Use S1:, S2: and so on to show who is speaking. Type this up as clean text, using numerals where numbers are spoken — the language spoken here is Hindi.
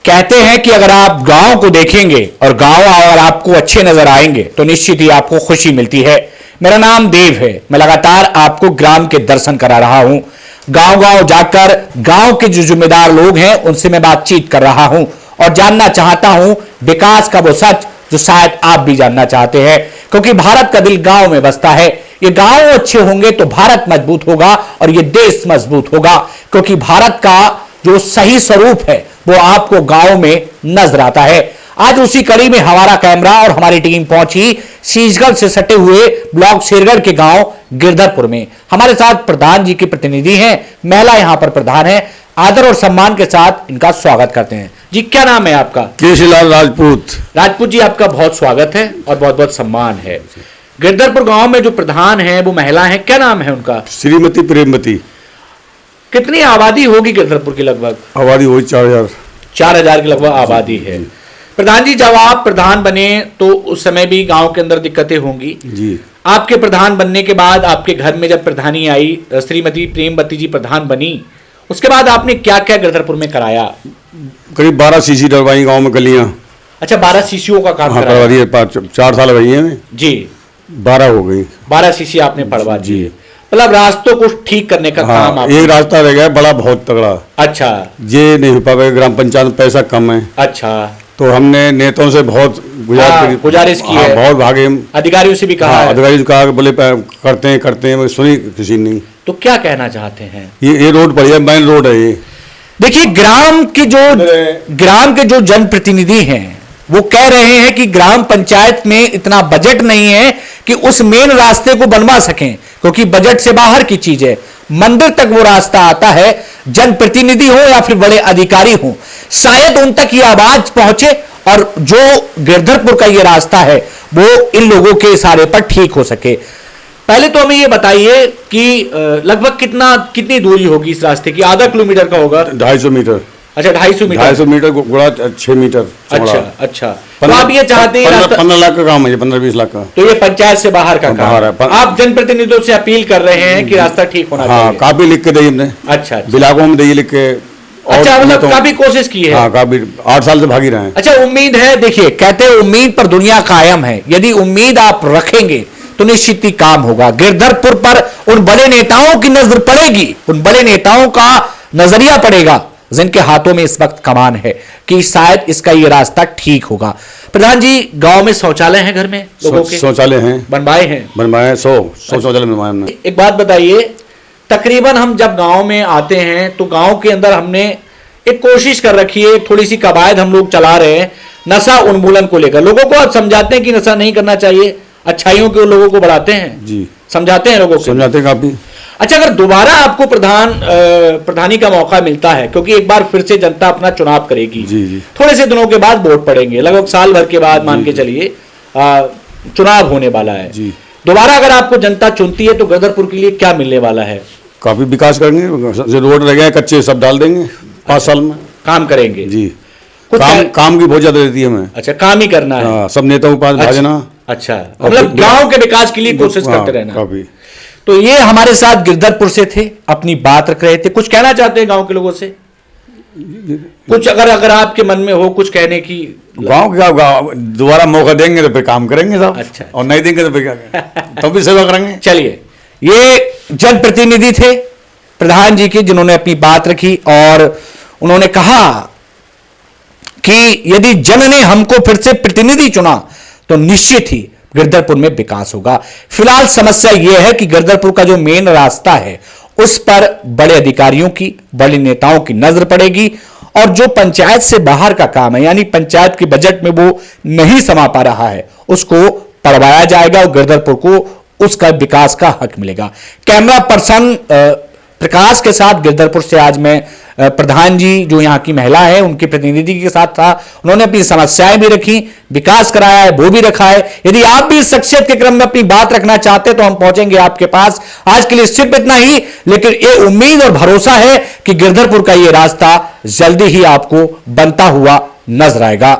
S1: कहते हैं कि अगर आप गांव को देखेंगे और गांव अगर आपको अच्छे नजर आएंगे तो निश्चित ही आपको खुशी मिलती है। मेरा नाम देव है, मैं लगातार आपको ग्राम के दर्शन करा रहा हूं। गांव गांव जाकर गांव के जो जिम्मेदार लोग हैं उनसे मैं बातचीत कर रहा हूं और जानना चाहता हूं विकास का वो सच जो शायद आप भी जानना चाहते हैं, क्योंकि भारत का दिल गांव में बसता है। ये गांव अच्छे होंगे तो भारत मजबूत होगा और ये देश मजबूत होगा, क्योंकि भारत का जो सही स्वरूप है वो आपको गांव में नजर आता है। आज उसी कड़ी में हमारा कैमरा और हमारी टीम पहुंची शीशगढ़ से सटे हुए ब्लॉक शेरगढ़ के गांव गिरधरपुर में। हमारे साथ प्रधान जी के प्रतिनिधि हैं, महिला यहां पर प्रधान है। आदर और सम्मान के साथ इनका स्वागत करते हैं। जी, क्या नाम है आपका?
S2: केशीलाल राजपूत।
S1: राजपूत जी, आपका बहुत स्वागत है और बहुत बहुत सम्मान है। गिरधरपुर गांव में जो प्रधान है वो महिला है, क्या नाम है उनका?
S2: श्रीमती प्रेमवती।
S1: कितनी आबादी होगी गिरधरपुर की? लगभग
S2: आबादी हुई
S1: 4,000 की लगभग आबादी है। प्रधान जी, जब आप प्रधान बने तो उस समय भी गांव के अंदर दिक्कतें होंगी
S2: जी।
S1: आपके प्रधान बनने के बाद आपके घर में जब प्रधानी आई, श्रीमती प्रेमवती जी प्रधान बनी, उसके बाद आपने क्या क्या गिरधरपुर में कराया?
S2: करीब 12 सीसी डलवाई गांव में गलियां।
S1: अच्छा, 12 सीसीओ का काम कराया?
S2: 4 साल हुई है
S1: जी।
S2: 12 हो गई।
S1: 12 सीसी आपने पढ़वा दी। मतलब रास्तों को ठीक करने का काम आप।
S2: एक रास्ता रह गया बड़ा, बहुत तगड़ा।
S1: अच्छा।
S2: ये नहीं हो पाएगा, ग्राम पंचायत में पैसा कम है।
S1: अच्छा।
S2: तो हमने नेताओं से बहुत
S1: गुजारिश की है,
S2: बहुत भागे,
S1: अधिकारियों से भी कहा है।
S2: अधिकारी से कहा बोले करते हैं, सुनी किसी नहीं।
S1: तो क्या कहना चाहते हैं?
S2: ये रोड बढ़िया, मेन रोड है ये।
S1: देखिए, ग्राम के जो जनप्रतिनिधि हैं वो कह रहे हैं कि ग्राम पंचायत में इतना बजट नहीं है कि उस मेन रास्ते को बनवा सकें, क्योंकि बजट से बाहर की चीज है। मंदिर तक वो रास्ता आता है, जनप्रतिनिधि हो या फिर बड़े अधिकारी हो, शायद उन तक ये आवाज पहुंचे और जो गिरधरपुर का ये रास्ता है वो इन लोगों के इशारे पर ठीक हो सके। पहले तो हमें ये बताइए कि लगभग कितनी दूरी होगी इस रास्ते की? आधा किलोमीटर का होगा?
S2: 250 मीटर।
S1: अच्छा, 250 मीटर।
S2: 250 मीटर गुड़ा 6 मीटर।
S1: अच्छा। तो आप ये चाहते हैं
S2: 15 लाख का काम है ये, 15-20 लाख का।
S1: तो ये पंचायत से बाहर का काम है। आप जनप्रतिनिधियों से अपील कर रहे हैं कि रास्ता ठीक होना चाहिए।
S2: काफी लिख के दी हमने। अच्छा। बिलाकों में दी लिख के।
S1: अच्छा, मतलब काफी कोशिश की है।
S2: हाँ, काफी 8 साल से भागी रहे हैं।
S1: अच्छा, उम्मीद है। देखिए, कहते हैं उम्मीद पर दुनिया कायम है। यदि उम्मीद आप रखेंगे तो निश्चित ही काम होगा। गिरधरपुर पर उन बड़े नेताओं की नजर पड़ेगी, उन बड़े नेताओं का नजरिया पड़ेगा जिनके हाथों में इस वक्त कमान है कि शायद इसका ये रास्ता ठीक होगा। प्रधान जी, गांव में शौचालय हैं घर में लोगों के?
S2: शौचालय हैं,
S1: बनवाए हैं।
S2: 100 शौचालय बनवाए हमने।
S1: एक बात बताइए, तकरीबन हम जब गांव में आते हैं तो गांव के अंदर हमने एक कोशिश कर रखी है, थोड़ी सी कवायद हम लोग चला रहे हैं नशा उन्मूलन को लेकर। लोगों को आप समझाते हैं कि नशा नहीं करना चाहिए, अच्छाइयों के लोगों को बढ़ाते हैं जी, समझाते हैं लोगों को? समझाते हैं काफी। अच्छा, अगर दोबारा आपको प्रधानी का मौका मिलता है, क्योंकि एक बार फिर से जनता अपना चुनाव करेगी जी। थोड़े से दिनों के बाद वोट पड़ेंगे, लगभग साल भर के बाद मान के चलिए चुनाव होने वाला है जी। दोबारा अगर आपको जनता चुनती है तो गिरधरपुर के लिए क्या मिलने वाला है? काफी विकास करेंगे, जो रोड रह गए कच्चे सब डाल देंगे, 5 साल में काम करेंगे जी। काम की बहुत ज्यादा रहती है हमें। अच्छा, काम ही करना है, सब नेताओं के पास भाजना। अच्छा, मतलब गांव के विकास के लिए कोशिश करते रहना। काफी। तो ये हमारे साथ गिरधरपुर से थे, अपनी बात रख रहे थे। कुछ कहना चाहते हैं गांव के लोगों से? कुछ अगर आपके मन में हो कुछ कहने की? गांव दोबारा मौका देंगे तो फिर काम करेंगे साहब। अच्छा। और नहीं देंगे तो फिर क्या तो भी सेवा करेंगे। चलिए, ये जनप्रतिनिधि थे प्रधान जी के, जिन्होंने अपनी बात रखी और उन्होंने कहा कि यदि जन ने हमको फिर से प्रतिनिधि चुना तो निश्चित ही गिरधरपुर में विकास होगा। फिलहाल समस्या यह है कि गिरधरपुर का जो मेन रास्ता है उस पर बड़े अधिकारियों की, बड़े नेताओं की नजर पड़ेगी और जो पंचायत से बाहर का काम है, यानी पंचायत के बजट में वो नहीं समा पा रहा है, उसको पढ़वाया जाएगा और गिरधरपुर को उसका विकास का हक मिलेगा। कैमरा पर्सन प्रकाश के साथ गिरधरपुर से आज मैं प्रधान जी जो यहाँ की महिला है उनके प्रतिनिधि के साथ था। उन्होंने अपनी समस्याएं भी रखी, विकास कराया है वो भी रखा है। यदि आप भी इस शख्सियत के क्रम में अपनी बात रखना चाहते तो हम पहुंचेंगे आपके पास। आज के लिए सिर्फ इतना ही, लेकिन ये उम्मीद और भरोसा है कि गिरधरपुर का ये रास्ता जल्दी ही आपको बनता हुआ नजर आएगा।